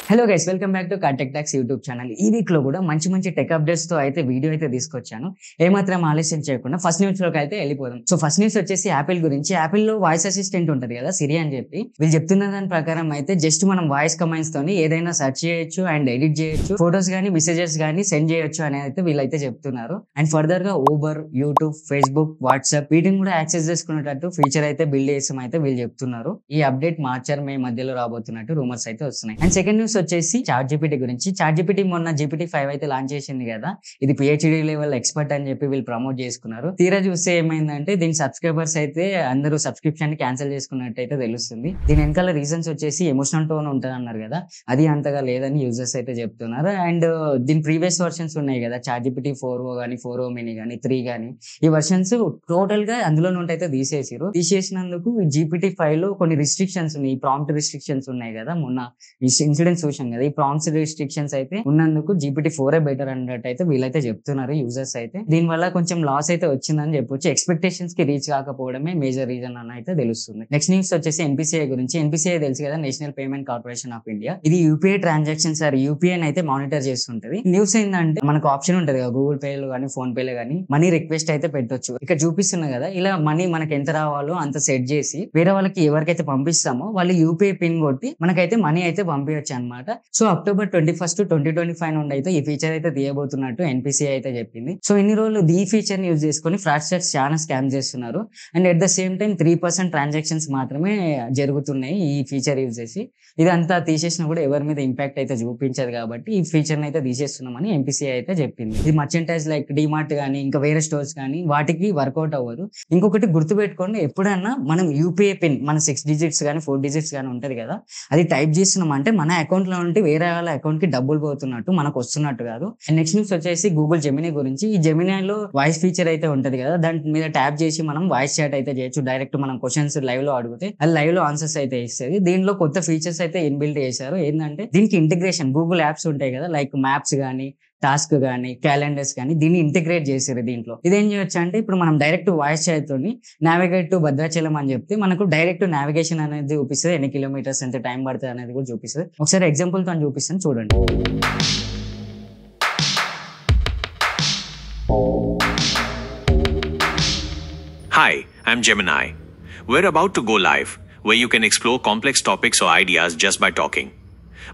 Hello guys, welcome back to Cartech Talks YouTube channel. ఈ week లో కూడా మంచి మంచి టెక్ అప్డేట్స్ తో అయితే వీడియో అయితే తీసుకొచ్చాను. ఏమాత్రం ఆలస్యం చేయకుండా ఫస్ట్ న్యూస్ లోకి అయితే వెళ్ళిపోదాం. సో ఫస్ట్ న్యూస్ వచ్చేసి యాపిల్ గురించి. యాపిల్ లో వాయిస్ అసిస్టెంట్ ఉంటది కదా, సిరి అని చెప్పి. వీళ్ళు చెప్తున్న దాని ప్రకారం అయితే జస్ట్ మనం వాయిస్ కమాండ్స్ తోని ఏదైనా సెర్చ్ చేయొచ్చు అండ్ ఎడిట్ చేయొచ్చు, ఫోటోస్ గానీ మెసేజెస్ గానీ సెండ్ చేయొచ్చు అని అయితే వీళ్ళైతే చెప్తున్నారు. అండ్ ఫర్దర్ గా ఊబర్, యూట్యూబ్, ఫేస్బుక్, వాట్సాప్ వీటిని కూడా యాక్సెస్ చేసుకునేటట్టు ఫీచర్ అయితే బిల్డ్ చేసాం అయితే వీళ్ళు చెప్తున్నారు. ఈ అప్డేట్ మార్చర్ మే మధ్యలో రాబోతున్నట్టు రూమర్స్ అయితే వస్తున్నాయి. అండ్ సెకండ్ న్యూస్ వచ్చేసి చాట్ జీపీటీ గురించి. చాట్ జీపీటీ మొన్న GPT-5 అయితే లాంచ్ చేసింది కదా, ఇది PhD లెవెల్ ఎక్స్పర్ట్ అని చెప్పి వీళ్ళు ప్రమోట్ చేసుకున్నారు. తీరా చూస్తే ఏమైందంటే దీని సబ్స్క్రైబర్స్ అయితే అందరూ సబ్స్క్రిప్షన్ ని క్యాన్సిల్ చేసుకున్నట్టు అయితే తెలుస్తుంది. దీని వెనకాల రీజన్స్ వచ్చేసి ఎమోషనల్ టోన్ ఉంటుంది అన్నారు కదా, అది అంతగా లేదని యూజర్స్ అయితే చెప్తున్నారు. అండ్ దీని ప్రీవియస్ వర్షన్స్ ఉన్నాయి కదా, చాట్ జీపీటీ 4o కానీ 4o mini కానీ 3 కానీ, ఈ వర్షన్స్ టోటల్ గా అందులో నుండి అయితే తీసేసినందుకు ఈ GPT-5 లో కొన్ని రిస్ట్రిక్షన్స్ ఉన్నాయి, ప్రాంప్ట్ రిస్ట్రిక్షన్స్ ఉన్నాయి కదా, మొన్న ఇన్సిడెంట్స్ చూసాం కదా. ఈ ప్రాంప్ట్స్ రిస్ట్రిక్షన్స్ అయితే ఉన్నందుకు GPT-4 బెటర్ అన్నట్టు అయితే వీళ్ళైతే చెప్తున్నారు యూజర్స్ అయితే. దీని వల్ల కొంచెం లాస్ అయితే వచ్చిందని చెప్పొచ్చు. ఎక్స్పెక్టేషన్స్ కి రీచ్ కాకపోవడమే మేజర్ రీజన్ అని అయితే తెలుస్తుంది. నెక్స్ట్ న్యూస్ వచ్చేసి NPCI గురించి. NPCI తెలుసు కదా, national payment corporation of India. ఇది UPI ట్రాన్సాక్షన్స్ UPI అయితే మానిటర్ చేస్తుంటది. న్యూస్ ఏంటంటే మనకు ఆప్షన్ ఉంటది కదా, గూగుల్ పే లో కానీ ఫోన్ పే లో కానీ మనీ రిక్వెస్ట్ అయితే పెట్టొచ్చు. ఇక్కడ చూపిస్తున్నా కదా, ఇలా మనీ మనకి ఎంత రావాలో అంత సెట్ చేసి వేరే వాళ్ళకి ఎవరికైతే పంపిస్తామో వాళ్ళు UPI పిన్ కొట్టి మనకైతే మనీ అయితే పంపించచ్చు అనమాట. సో అక్టోబర్ 21, 2025 నుండి అయితే ఈ ఫీచర్ అయితే తీయబోతున్నట్టు NPCI అయితే చెప్పింది. సో ఇన్ని రోజులు ఈ ఫీచర్ ని యూజ్ చేసుకుని ఫ్రాడ్స్టర్స్ చాలా స్కామ్ చేస్తున్నారు. And at the same time 3% transactions మాత్రమే జరుగుతున్నాయి ఈ ఫీచర్ యూజ్ చేసి. ఇదంతా తీసేసినా కూడా ఎవరి మీద ఇంపాక్ట్ అయితే చూపించదు కాబట్టి ఈ ఫీచర్ ని అయితే తీసేస్తున్నామని NPCI అయితే చెప్పింది. ఇది మర్చెంటైజ్ లైక్ డిమార్ట్ కానీ ఇంకా వేరే స్టోర్స్ కానీ వాటికి వర్కౌట్ అవ్వదు. ఇంకొకటి గుర్తుపెట్టుకోండి, ఎప్పుడన్నా మనం UPI పిన్ మన 6 digits కానీ 4 digits కానీ ఉంటది కదా, అది టైప్ చేస్తున్నాం అంటే మన అకౌంట్ లో నుండి వేరే వాళ్ళ అకౌంట్ కి డబ్బులు పోతున్నట్టు, మనకు వస్తున్నట్టు కాదు. అండ్ నెక్స్ట్ న్యూస్ వచ్చేసి గూగుల్ జెమినీ గురించి. ఈ జెమినీలో వాయిస్ ఫీచర్ అయితే ఉంటది కదా, దాని మీద ట్యాప్ చేసి మనం వాయిస్ చాట్ అయితే చేయొచ్చు. డైరెక్ట్ మనం క్వశ్చన్స్ లైవ్ లో అడిగితే అది లైవ్ లో ఆన్సర్స్ అయితే ఇస్తుంది. దీనిలో కొత్త ఫీచర్స్ అయితే ఇన్బిల్డ్ చేశారు. ఏంటంటే దీనికి ఇంటిగ్రేషన్ గూగుల్ యాప్స్ ఉంటాయి కదా, లైక్ మ్యాప్స్ కానీ టాస్క్ కానీ క్యాలెండర్స్ కానీ దీన్ని ఇంటిగ్రేట్ చేసారు దీంట్లో. ఇదేం చేయొచ్చు అంటే ఇప్పుడు మనం డైరెక్ట్ వాయిస్ చేతోని నావిగేట్ టు భద్రాచలం అని చెప్తే మనకు డైరెక్ట్ నావిగేషన్ అనేది చూపిస్తుంది, ఎన్ని కిలోమీటర్స్ ఎంత టైం పడుతుంది అనేది కూడా చూపిస్తుంది. ఒకసారి ఎగ్జాంపుల్ తో చూపిస్తాను చూడండి. Hi, I'm Gemini. We're about to go live, where you can explore complex topics or ideas just by talking.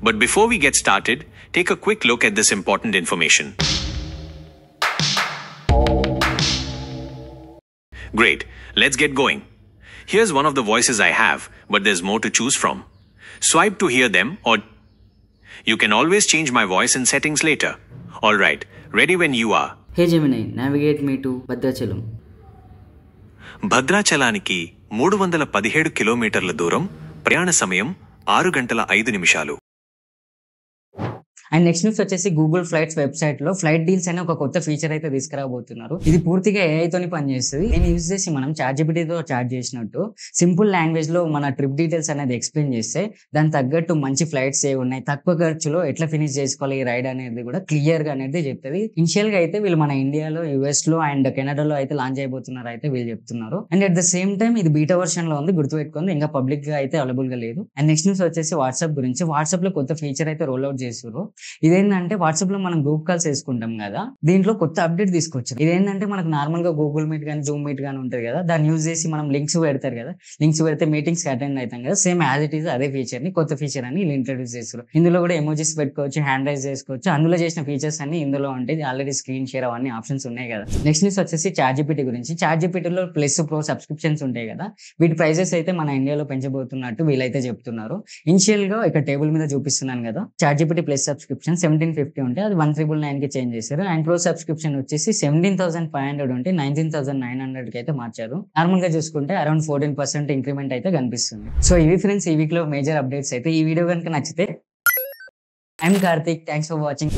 But before we get started, take a quick look at this important information. Great, let's get going. Here's one of the voices I have, but there's more to choose from. Swipe to hear them, or you can always change my voice in settings later. Alright, ready when you are. Hey Gemini, navigate me to Bhadrachalam. భద్రాచలానికి 317 కిలోమీటర్ల దూరం, ప్రయాణ సమయం 6 గంటల 5 నిమిషాలు. And next news వచ్చేసి Google flights website లో flight deals అనే ఒక కొత్త ఫీచర్ అయితే తీసుకురాబోతున్నారు. ఇది పూర్తిగా AI తోని పనిచేస్తుంది. దీన్ని యూజ్ చేసి మనం చాట్ జీపీటీతో చాట్ చేసినట్టు సింపుల్ లాంగ్వేజ్ లో మన ట్రిప్ డీటెయిల్స్ అనేది ఎక్స్ప్లెయిన్ చేస్తే దాని తగ్గట్టు మంచి ఫ్లైట్స్ ఏ ఉన్నాయి, తక్కువ ఖర్చులో ఎట్లా ఫినిష్ చేసుకోవాలి ఈ రైడ్ అనేది కూడా క్లియర్ గా అనేది చెప్తుంది. ఇనిషియల్ గా అయితే వీళ్ళు మన ఇండియాలో, US లో అండ్ కెనడాలో అయితే లాంచ్ అయిపోతున్నారు అయితే వీళ్ళు చెప్తున్నారు. And at the same time ఇది బీటా వర్షన్ లో ఉంది, గుర్తుపెట్టుకుంది, ఇంకా పబ్లిక్ గా అయితే అవైలబుల్ గా లేదు. అండ్ నెక్స్ట్ న్యూస్ వచ్చేసి వాట్సాప్ గురించి. వాట్సాప్ లో కొత్త ఫీచర్ అయితే రోల్ అవుట్ చేస్తారు. ఇదేంటంటే వాట్సాప్ లో మనం గ్రూప్ కాల్స్ వేసుకుంటాం కదా, దీంట్లో కొత్త అప్డేట్ తీసుకొచ్చారు. ఇదేంటంటే మనకు నార్మల్ గా గూగుల్ మీట్ కానీ జూమ్ మీట్ కానీ ఉంటుంది కదా, దాన్ని యూజ్ చేసి మనం లింక్స్ పెడతారు కదా, లింక్స్ పెడితే మీటింగ్స్ అటెండ్ అవుతాం కదా, సేమ్ యాజ్ ఇట్ ఈస్ అదే ఫీచర్ ని కొత్త ఫీచర్ అని వీళ్ళు ఇంట్రడ్యూస్ చేస్తారు. ఇందులో కూడా ఎమోజీస్ పెట్టుకోవచ్చు, హ్యాండ్ రైజ్ చేసుకోవచ్చు, అందులో చేసిన ఫీచర్స్ అన్ని ఇందులో ఉంటాయి. ఆల్రెడీ స్క్రీన్ షేర్ అవన్నీ ఆప్షన్స్ ఉన్నాయి కదా. నెక్స్ట్ న్యూస్ వచ్చేసి చాట్ జీపీటీ గురించి. చాట్ జీపీటీలో ప్లస్ ప్రో సబ్స్క్రిప్షన్స్ ఉంటాయి కదా, వీటి ప్రైజెస్ అయితే మన ఇండియాలో పెంచబోతున్నట్టు వీళ్ళైతే చెప్తున్నారు. ఇనిషియల్ గా ఇక్కడ టేబుల్ మీద చూపిస్తున్నాను కదా, చాట్ జీపీటీ ప్లస్ సబ్స్క్రిప్షన్ 1750 ఉంటే అది 1399 కి చేంజ్ చేశారు. అండ్ ప్రో సబ్స్క్రిప్షన్ వచ్చేసి 17,500 ఉంటే 19,900 కి అయితే మార్చారు. నార్మల్ గా చూసుకుంటే అరౌండ్ 14% ఇంక్రిమెంట్ అయితే కనిపిస్తుంది. సో ఇవి ఫ్రెండ్స్ ఈ వీక్ లో మేజర్ అప్డేట్స్ అయితే. ఈ వీడియో కనుక నచ్చితే I'm Karthik, thanks for watching.